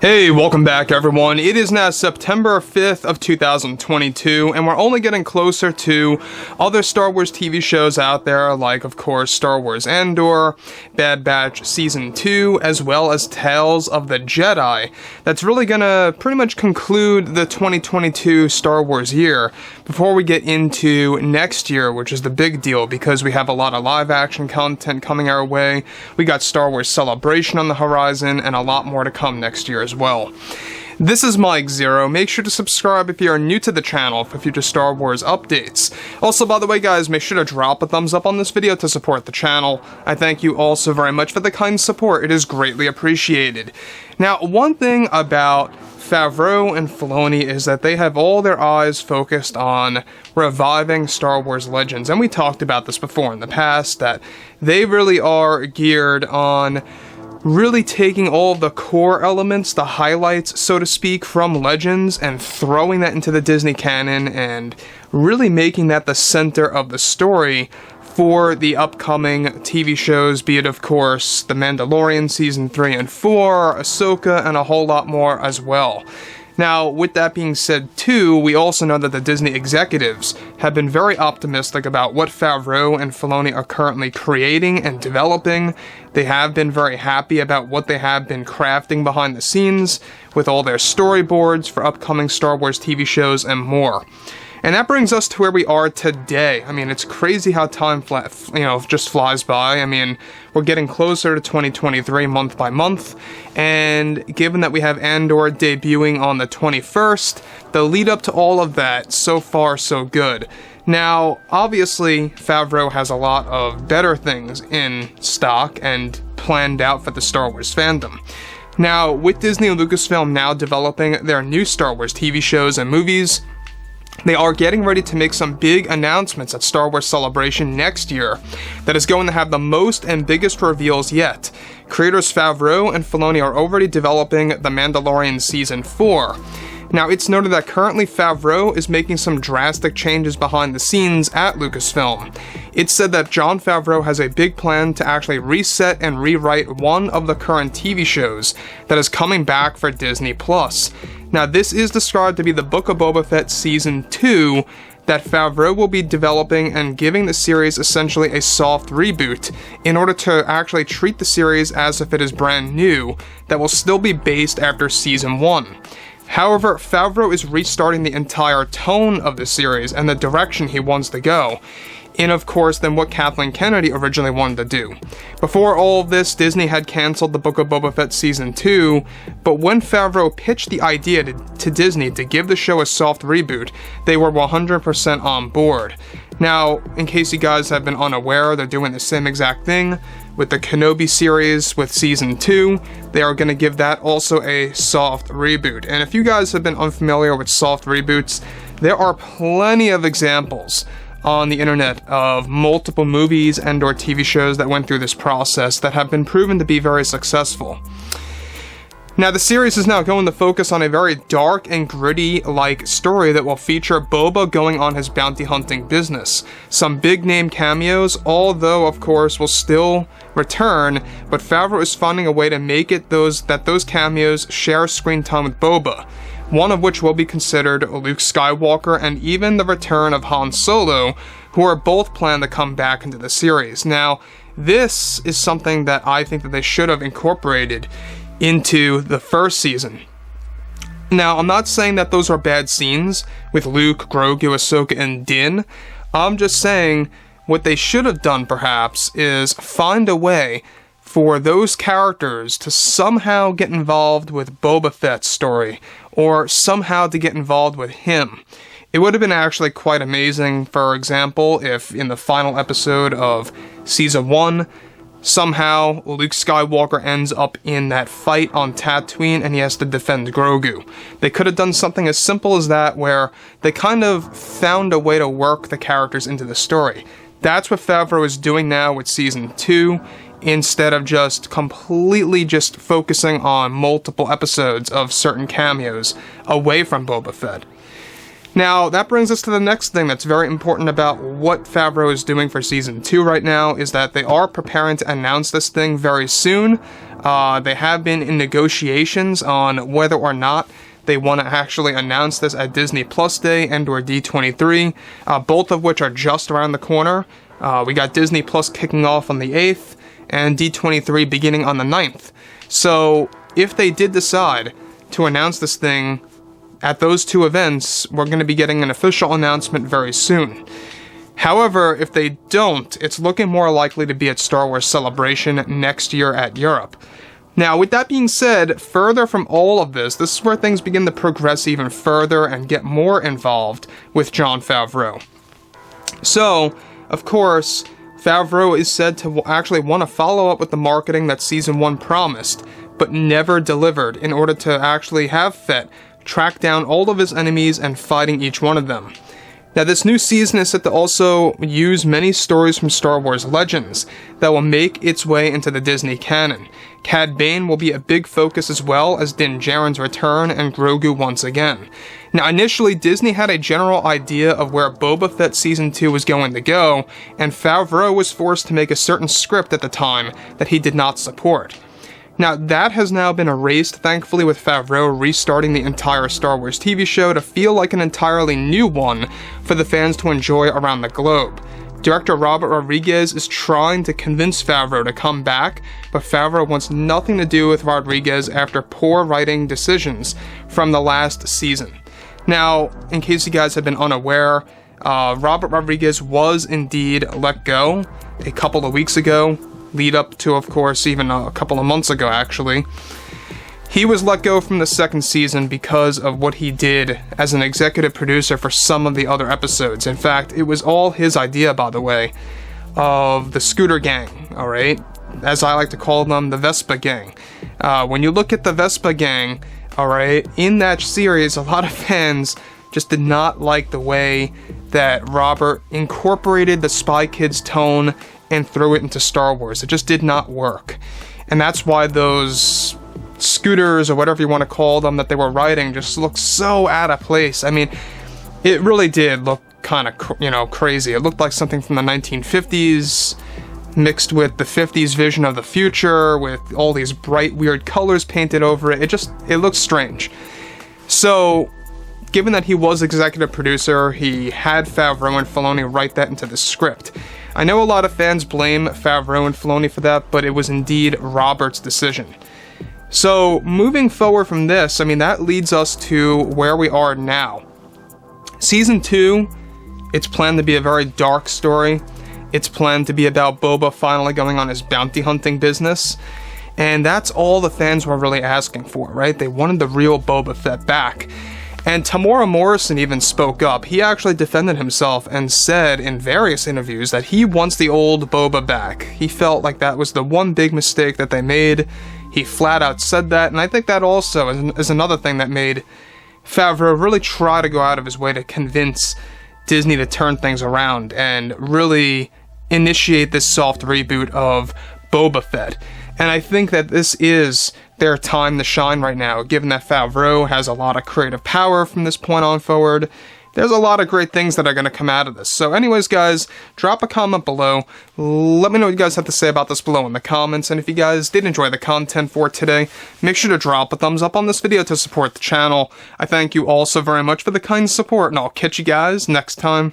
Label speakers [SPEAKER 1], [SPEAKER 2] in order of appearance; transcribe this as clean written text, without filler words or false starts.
[SPEAKER 1] Hey, welcome back everyone. It is now September 5th of 2022, and we're only getting closer to other Star Wars TV shows out there, like, of course, Star Wars Andor, Bad Batch Season 2, as well as Tales of the Jedi. That's really gonna pretty much conclude the 2022 Star Wars year before we get into next year, which is the big deal, because we have a lot of live-action content coming our way. We got Star Wars Celebration on the horizon, and a lot more to come next year as well. This is Mike Zero. Make sure to subscribe if you are new to the channel for future Star Wars updates. Also, by the way guys, make sure to drop a thumbs up on this video to support the channel. I thank you all so very much for the kind support. It is greatly appreciated. Now, one thing about Favreau and Filoni is that they have all their eyes focused on reviving Star Wars Legends, and we talked about this before in the past, that they really are geared on really taking all the core elements, the highlights, so to speak, from Legends and throwing that into the Disney canon and really making that the center of the story for the upcoming TV shows, be it, of course, The Mandalorian Season 3 and 4, Ahsoka, and a whole lot more as well. Now, with that being said too, we also know that the Disney executives have been very optimistic about what Favreau and Filoni are currently creating and developing. They have been very happy about what they have been crafting behind the scenes with all their storyboards for upcoming Star Wars TV shows and more. And that brings us to where we are today. I mean, it's crazy how time just flies by. I mean, we're getting closer to 2023 month by month, and given that we have Andor debuting on the 21st, the lead up to all of that, so far so good. Now, obviously, Favreau has a lot of better things in stock and planned out for the Star Wars fandom. Now, with Disney and Lucasfilm now developing their new Star Wars TV shows and movies, they are getting ready to make some big announcements at Star Wars Celebration next year that is going to have the most and biggest reveals yet. Creators Favreau and Filoni are already developing The Mandalorian Season 4. Now, it's noted that currently Favreau is making some drastic changes behind the scenes at Lucasfilm. It's said that Jon Favreau has a big plan to actually reset and rewrite one of the current TV shows that is coming back for Disney+. Now, this is described to be the Book of Boba Fett Season 2 that Favreau will be developing and giving the series essentially a soft reboot in order to actually treat the series as if it is brand new, that will still be based after Season 1. However, Favreau is restarting the entire tone of the series and the direction he wants to go, in, of course, than what Kathleen Kennedy originally wanted to do. Before all of this, Disney had cancelled the Book of Boba Fett Season 2, but when Favreau pitched the idea to Disney to give the show a soft reboot, they were 100% on board. Now, in case you guys have been unaware, they're doing the same exact thing with the Kenobi series with Season 2. They are going to give that also a soft reboot. And if you guys have been unfamiliar with soft reboots, there are plenty of examples on the internet of multiple movies and or TV shows that went through this process that have been proven to be very successful. Now, the series is now going to focus on a very dark and gritty-like story that will feature Boba going on his bounty hunting business. Some big-name cameos, although, of course, will still return, but Favreau is finding a way to make it that those cameos share screen time with Boba, one of which will be considered Luke Skywalker and even the return of Han Solo, who are both planned to come back into the series. Now, this is something that I think that they should have incorporated into the first season. Now, I'm not saying that those are bad scenes with Luke, Grogu, Ahsoka, and Din. I'm just saying what they should have done, perhaps, is find a way for those characters to somehow get involved with Boba Fett's story, or somehow to get involved with him. It would have been actually quite amazing, for example, if in the final episode of Season 1, somehow Luke Skywalker ends up in that fight on Tatooine and he has to defend Grogu. They could have done something as simple as that, where they kind of found a way to work the characters into the story. That's what Favreau is doing now with Season 2, instead of just completely just focusing on multiple episodes of certain cameos away from Boba Fett. Now, that brings us to the next thing that's very important about what Favreau is doing for Season 2 right now, is that they are preparing to announce this thing very soon. They have been in negotiations on whether or not they want to actually announce this at Disney Plus Day and or D23, both of which are just around the corner. We got Disney Plus kicking off on the 8th, and D23 beginning on the 9th. So, if they did decide to announce this thing at those two events, we're going to be getting an official announcement very soon. However, if they don't, it's looking more likely to be at Star Wars Celebration next year at Europe. Now, with that being said, further from all of this, this is where things begin to progress even further and get more involved with Jon Favreau. So, of course, Favreau is said to actually want to follow up with the marketing that Season 1 promised, but never delivered, in order to actually have Fett track down all of his enemies and fighting each one of them. Now, this new season is set to also use many stories from Star Wars Legends that will make its way into the Disney canon. Cad Bane will be a big focus, as well as Din Djarin's return and Grogu once again. Now, initially, Disney had a general idea of where Boba Fett Season 2 was going to go, and Favreau was forced to make a certain script at the time that he did not support. Now, that has now been erased, thankfully, with Favreau restarting the entire Star Wars TV show to feel like an entirely new one for the fans to enjoy around the globe. Director Robert Rodriguez is trying to convince Favreau to come back, but Favreau wants nothing to do with Rodriguez after poor writing decisions from the last season. Now, in case you guys have been unaware, Robert Rodriguez was indeed let go a couple of weeks ago. Lead up to, of course, even a couple of months ago, actually. He was let go from the second season because of what he did as an executive producer for some of the other episodes. In fact, it was all his idea, by the way, of the Scooter Gang, alright? As I like to call them, the Vespa Gang. When you look at the Vespa Gang, alright, in that series, a lot of fans just did not like the way that Robert incorporated the Spy Kids tone and threw it into Star Wars. It just did not work. And that's why those scooters, or whatever you want to call them, that they were riding just looked so out of place. I mean, it really did look kind of, crazy. It looked like something from the 1950s, mixed with the 50s vision of the future, with all these bright, weird colors painted over it. It looked strange. So, given that he was executive producer, he had Favreau and Filoni write that into the script. I know a lot of fans blame Favreau and Filoni for that, but it was indeed Robert's decision. So, moving forward from this, that leads us to where we are now. Season 2, it's planned to be a very dark story. It's planned to be about Boba finally going on his bounty hunting business. And that's all the fans were really asking for, right? They wanted the real Boba Fett back. And Tamora Morrison even spoke up. He actually defended himself and said in various interviews that he wants the old Boba back. He felt like that was the one big mistake that they made. He flat out said that, and I think that also is another thing that made Favreau really try to go out of his way to convince Disney to turn things around and really initiate this soft reboot of Boba Fett. And I think that this is their time to shine right now, given that Favreau has a lot of creative power from this point on forward. There's a lot of great things that are going to come out of this. So anyways, guys, drop a comment below. Let me know what you guys have to say about this below in the comments. And if you guys did enjoy the content for today, make sure to drop a thumbs up on this video to support the channel. I thank you all so very much for the kind support, and I'll catch you guys next time.